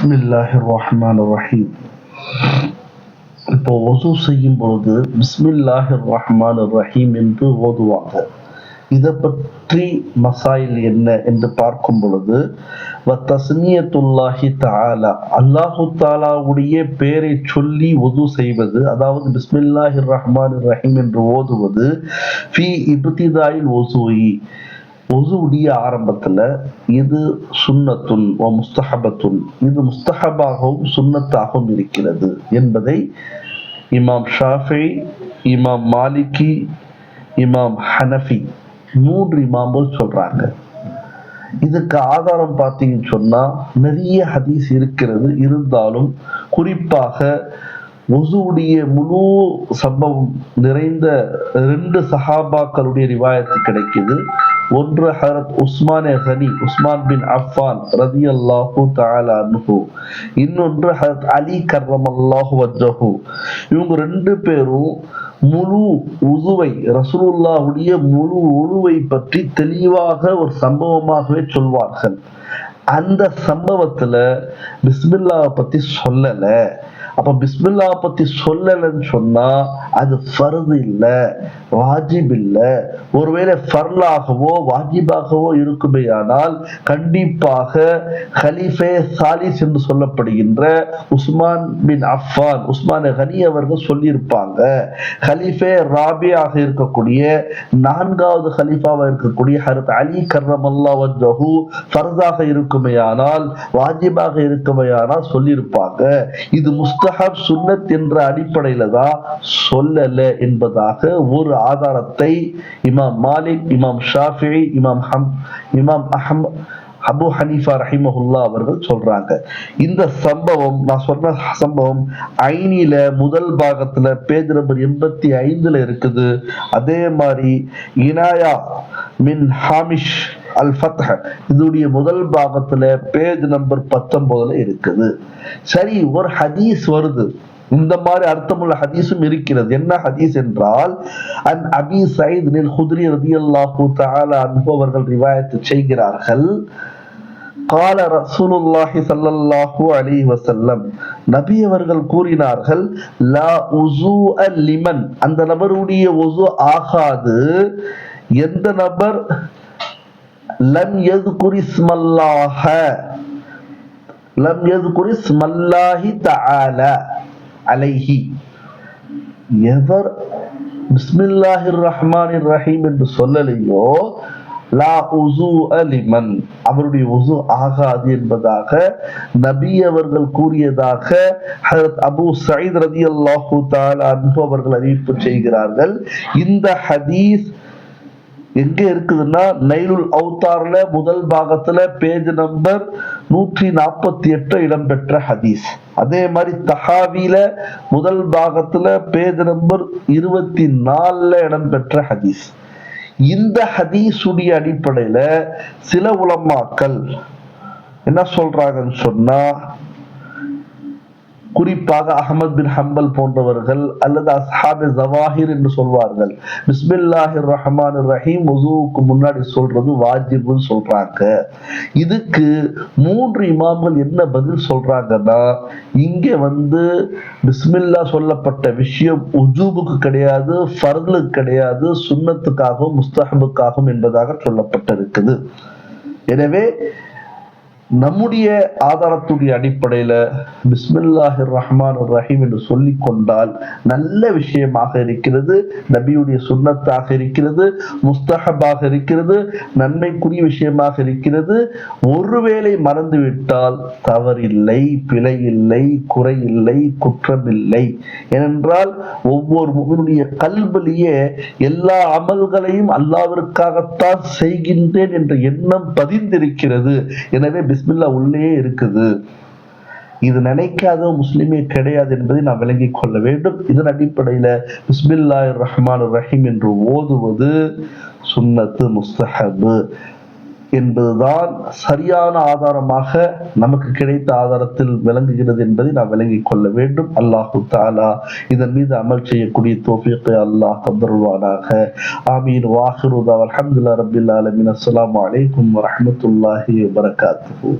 பிஸ்மில்லாஹிர் ரஹ்மானிர் ரஹீம். இப்போ ஒசு செய்யும் பொழுது பிஸ்மில்லாஹிர் ரஹ்மானிர் ரஹீம் என்று ஓதுவாங்க. இதை பற்றி மசாயில் என்ன என்று பார்க்கும் பொழுது தஸ்மியத்துல்லாஹி தஆலா, அல்லாஹு தாலாவுடைய பெயரை சொல்லி ஒது செய்வது, அதாவது பிஸ்மில்லாஹிர் ரஹ்மானிர் ரஹீம் என்று ஓதுவது ஃபி இப்திதாயில் ஒசுஇ, ஒசுவுடைய ஆரம்பத்துல இது சுன்னத்துன் வ முஸ்தஹபத்துன், இது முஸ்தஹபாகவும் சுன்னத்தாகவும் இருக்கிறது என்பதை இமாம் ஷாஃபிஈ, இமாம் மாலிகி, இமாம் ஹனஃபி 3 இமாம்கள் சொல்றாங்க. இதுக்கு ஆதாரம் பார்த்தீங்கன்னு சொன்னா நிறைய ஹதீஸ் இருக்கிறது. இருந்தாலும் குறிப்பாக ஒசுவுடைய முழு சம்பவம் நிறைந்த 2 சஹாபாக்களுடைய ரிவாயத்து கிடைக்குது. ஒன்று ஹஜரத் உஸ்மான் பின் அஃபான் ரலியல்லாஹு தஆலா அன்ஹு, இன்னொன்று ஹஜரத் அலி கர்ரமல்லாஹு வஜ்ஹு. இவங்க 2 பேரும் முழு உதுவை, ரசூலுல்லாஹுடைய முழு உதுவை பற்றி தெளிவாக ஒரு சம்பவமாகவே சொல்வார்கள். அந்த சம்பவத்துல பிஸ்மில்லாஹ் பத்தி சொல்லல. அப்ப பிஸ்மில்லா பத்தி சொல்லலன்னு சொன்னா அது ஃபர்து இல்ல, வாஜிப் இல்ல. ஒருவேளை ஃபர்லாகவோ வாஜிபாகவோ இருக்குமே ஆனால் கண்டிப்பாக ஹலீஃபே சாலிஸ் என்று சொல்லப்படுகின்ற உஸ்மான் பின் அஃபான், உஸ்மான் கனி அவர்கள் சொல்லியிருப்பாங்க. ஹலீஃபே ராபியாக இருக்கக்கூடிய 4வது ஹலீஃபாவாக இருக்கக்கூடிய ஹஜரத் அலி கர்ரமல்லாஹு வஜ்ஹு ஃபர்தாக இருக்குமே ஆனால், வாஜிபாக இருக்குமே ஆனால் சொல்லியிருப்பாங்க. இது முஸ்தஹப் சுன்னத் என்ற அடிப்படையில தான் சொல்லல என்பதாக ஒரு ஆதாரத்தை இமாம் மாலிக், இமாம் ஷாஃபிஈ, இமாம் அபு ஹனீஃபா ரஹிமஹுல்லா அவர்கள் சொல்றாங்க. இந்த சம்பவம், நான் சொன்ன சம்பவம் ஐனில முதல் பாகத்துல பேஜ் நம்பர் 85 இருக்குது. அதே மாதிரி இனாயா மின் ஹாமிஷ் அல் ஃபத்ஹ், இதுடைய முதல் பாகத்துல பேஜ் நம்பர் 19 இருக்குது. சரி, ஒரு ஹதீஸ் வருது, இந்த மாதிரி அர்த்தமுள்ள ஹதீஸும் இருக்கிறது. என்ன ஹதீஸ் என்றால், அன் அபி சயீத் அல் குத்ரி ரலியல்லாஹு தஆலா அன்ஹு அவர்கள் ரிவாயத் செய்கிறார்கள். قال رسول الله صلى الله عليه وسلم, நபி அவர்கள் கூறினார்கள், லா உஸூஅ லிமன், அந்த நபருடைய உஸு ஆகாது எந்த நபர் லம் யذ்குர் இஸ்மல்லாஹி தஆலா அலைஹி, எவர் பிஸ்மில்லாஹிர் ரஹ்மானிர் ரஹீம் என்று சொல்லலையோ, லா உஸூஅ லிமன், அவருடைய உஸு ஆகாது என்பதாக நபி அவர்கள் கூறியதாக ஹஜரத் அபூ சயீத் ரலியல்லாஹு தஆலா அன்ஹு அவர்கள் அறிவிப்பு செய்கிறார்கள். இந்த ஹதீஸ் எங்க இருக்குதுன்னா நைலுல் அவுத்தார்ல முதல் பாகத்துல பேஜ் நம்பர் 148 இடம்பெற்ற ஹதீஸ். அதே மாதிரி தஹாவில முதல் பாகத்துல பேஜ் நம்பர் 24 இடம்பெற்ற ஹதீஸ். இந்த ஹதீஸுடைய அடிப்படையில சில உலமாக்கள் என்ன சொல்றாங்கன்னு சொன்னா, குறிப்பாக அஹ்மத் பின் ஹம்பல் போன்றவர்கள் அல்லது அஸ்ஹாபே ஜவாஹிர் என்று சொல்வார்கள், பிஸ்மில்லாஹிர் ரஹ்மானிர் ரஹீம் உஸுவுக்கு முன்னாடி சொல்றது வாஜிப்னு சொல்றாங்க. இதுக்கு 3 இமாம்கள் என்ன பதில் சொல்றாங்கன்னா, இங்க பிஸ்மில்லா சொல்லப்பட்ட விஷயம் உஜூபுக்கு கிடையாது, ஃபர்லுக்கு கிடையாது, சுன்னத்துக்காகவும் முஸ்தஹபுக்காகவும் என்பதாக சொல்லப்பட்டிருக்குது. எனவே நம்முடைய ஆதாரத்துடைய அடிப்படையில பிஸ்மில்லாஹிர் ரஹ்மானிர் ரஹீம் என்று சொல்லிக் கொண்டால் நல்ல விஷயமாக இருக்கிறது, நபியுடைய சுன்னத்தாக இருக்கிறது, முஸ்தஹபாக இருக்கிறது, நன்மைக்குரிய விஷயமாக இருக்கிறது. ஒருவேளை மறந்துவிட்டால் தவறில்லை, பிழை இல்லை, குறை இல்லை, குற்றம் இல்லை. ஏனென்றால் ஒவ்வொரு முஃமினுடைய கல்விலேயே எல்லா அமல்களையும் அல்லாஹ்விற்காகத்தான் செய்கின்றேன் என்ற எண்ணம் பதிந்திருக்கிறது. எனவே பிஸ்மில்லா உள்ளே இருக்குது. இது நினைக்காத முஸ்லிமே கிடையாது என்பதை நாம் விளங்கிக் கொள்ள வேண்டும். இதன் அடிப்படையில பிஸ்மில்லாஹிர் ரஹ்மானிர் ரஹீம் என்று ஓதுவது சுன்னத்து, முஸ்தஹப் என்பதுதான் சரியான ஆதாரமாக நமக்கு கிடைத்த ஆதாரத்தில் விளங்குகிறது என்பதை நாம் விளங்கிக் கொள்ள வேண்டும். அல்லாஹு தஆலா இதன் மீது அமல் செய்யக்கூடிய தௌஃபீக்கை அல்லாஹ் தந்தருள்வானாக. ஆமீன். வாஹிரு தஅவானா அல்ஹம்துலில்லாஹி ரப்பில் ஆலமீன். அஸ்ஸலாமு அலைக்கும் வரஹ்மத்துல்லாஹி வபரகாத்துஹு.